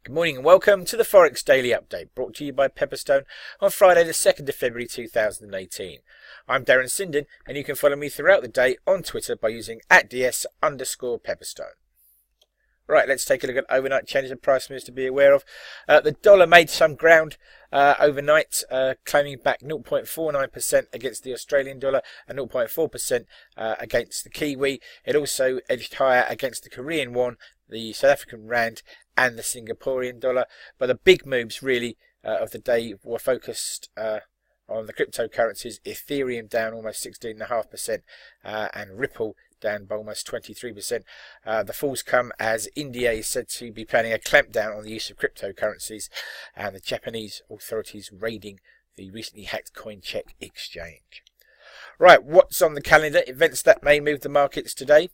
Good morning and welcome to the Forex Daily Update, brought to you by Pepperstone on Friday the 2nd of February 2018. I'm Darren Sinden, and you can follow me throughout the day on Twitter by using @ds_Pepperstone. Right, let's take a look at overnight changes and price moves to be aware of. The dollar made some ground overnight, claiming back 0.49% against the Australian dollar and 0.4% against the Kiwi. It also edged higher against the Korean won, the South African rand and the Singaporean dollar. But the big moves really of the day were focused on the cryptocurrencies. Ethereum down almost 16.5% and Ripple down by almost 23%. The falls come as India is said to be planning a clampdown on the use of cryptocurrencies, and the Japanese authorities raiding the recently hacked CoinCheck exchange. Right, what's on the calendar? Events that may move the markets today.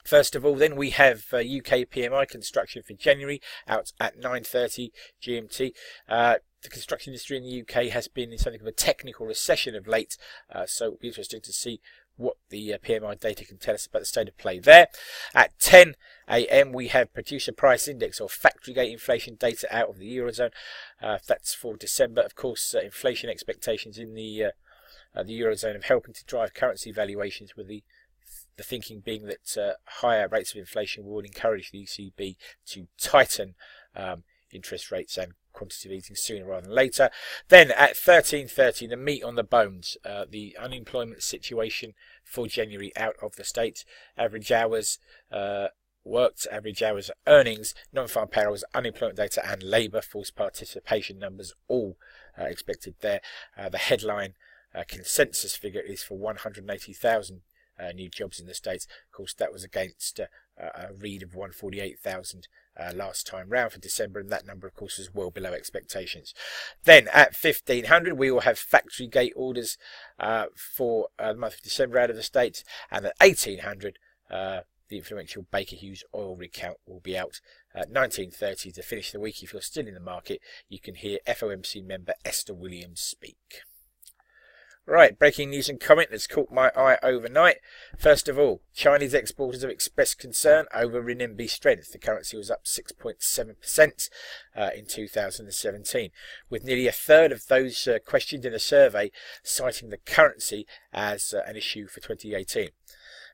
First of all, then, we have UK PMI construction for January out at 9:30 GMT. The construction industry in the UK has been in something of a technical recession of late, so it'll be interesting to see what the PMI data can tell us about the state of play there. At 10 AM, we have producer price index or factory gate inflation data out of the Eurozone. That's for December. Of course, inflation expectations in the Eurozone are helping to drive currency valuations, with the thinking being that higher rates of inflation will encourage the ECB to tighten interest rates and quantitative easing sooner rather than later. Then at 13:30, the meat on the bones, the unemployment situation for January out of the States. Average hours worked, average hours earnings, non-farm payrolls, unemployment data and labour force participation numbers all expected there. The headline consensus figure is for 180,000 new jobs in the States. Of course, that was against a read of 148,000 last time round for December, and that number, of course, was well below expectations. Then at 1500, we will have factory gate orders for the month of December out of the States, and at 1800, the influential Baker Hughes oil rig count will be out. At 1930 to finish the week. If you're still in the market, you can hear FOMC member Esther Williams speak. Right, breaking news and comment that's caught my eye overnight. First of all, Chinese exporters have expressed concern over Renminbi strength. The currency was up 6.7% in 2017, with nearly a third of those questioned in a survey citing the currency as an issue for 2018.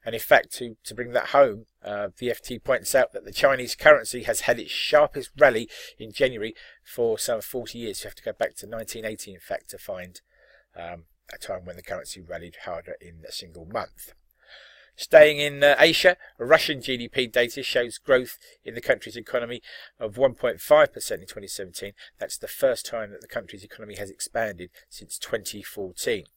And in fact, to bring that home, the FT points out that the Chinese currency has had its sharpest rally in January for some 40 years. You have to go back to 1980, in fact, to find a time when the currency rallied harder in a single month. Staying in Asia, Russian GDP data shows growth in the country's economy of 1.5% in 2017. That's the first time that the country's economy has expanded since 2014.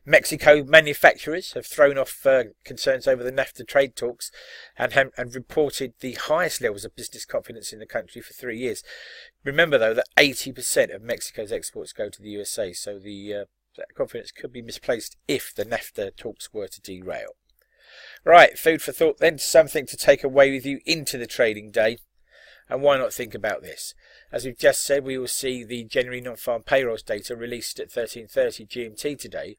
Mexico manufacturers have thrown off concerns over the NAFTA trade talks and reported the highest levels of business confidence in the country for 3 years. Remember, though, that 80% of Mexico's exports go to the USA, so that confidence could be misplaced if the NAFTA talks were to derail. Right, food for thought then, something to take away with you into the trading day. And why not think about this? As we've just said, we will see the January non-farm payrolls data released at 13:30 GMT today,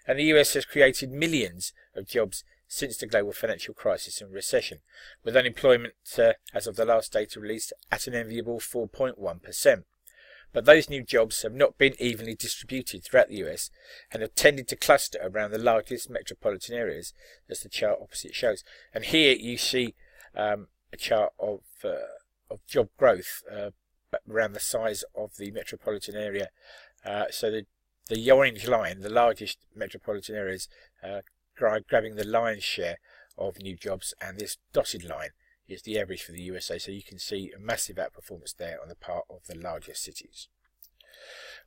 and the US has created millions of jobs since the global financial crisis and recession, with unemployment as of the last data released at an enviable 4.1%. But those new jobs have not been evenly distributed throughout the US and have tended to cluster around the largest metropolitan areas, as the chart opposite shows. And here you see a chart of job growth around the size of the metropolitan area. So the orange line, the largest metropolitan areas, grabbing the lion's share of new jobs, and this dotted line is the average for the USA. So you can see a massive outperformance there on the part of the largest cities.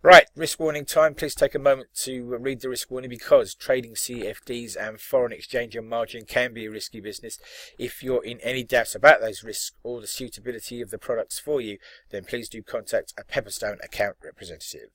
Right, risk warning time. Please take a moment to read the risk warning, because trading CFDs and foreign exchange on margin can be a risky business. If you're in any doubts about those risks or the suitability of the products for you, then please do contact a Pepperstone account representative.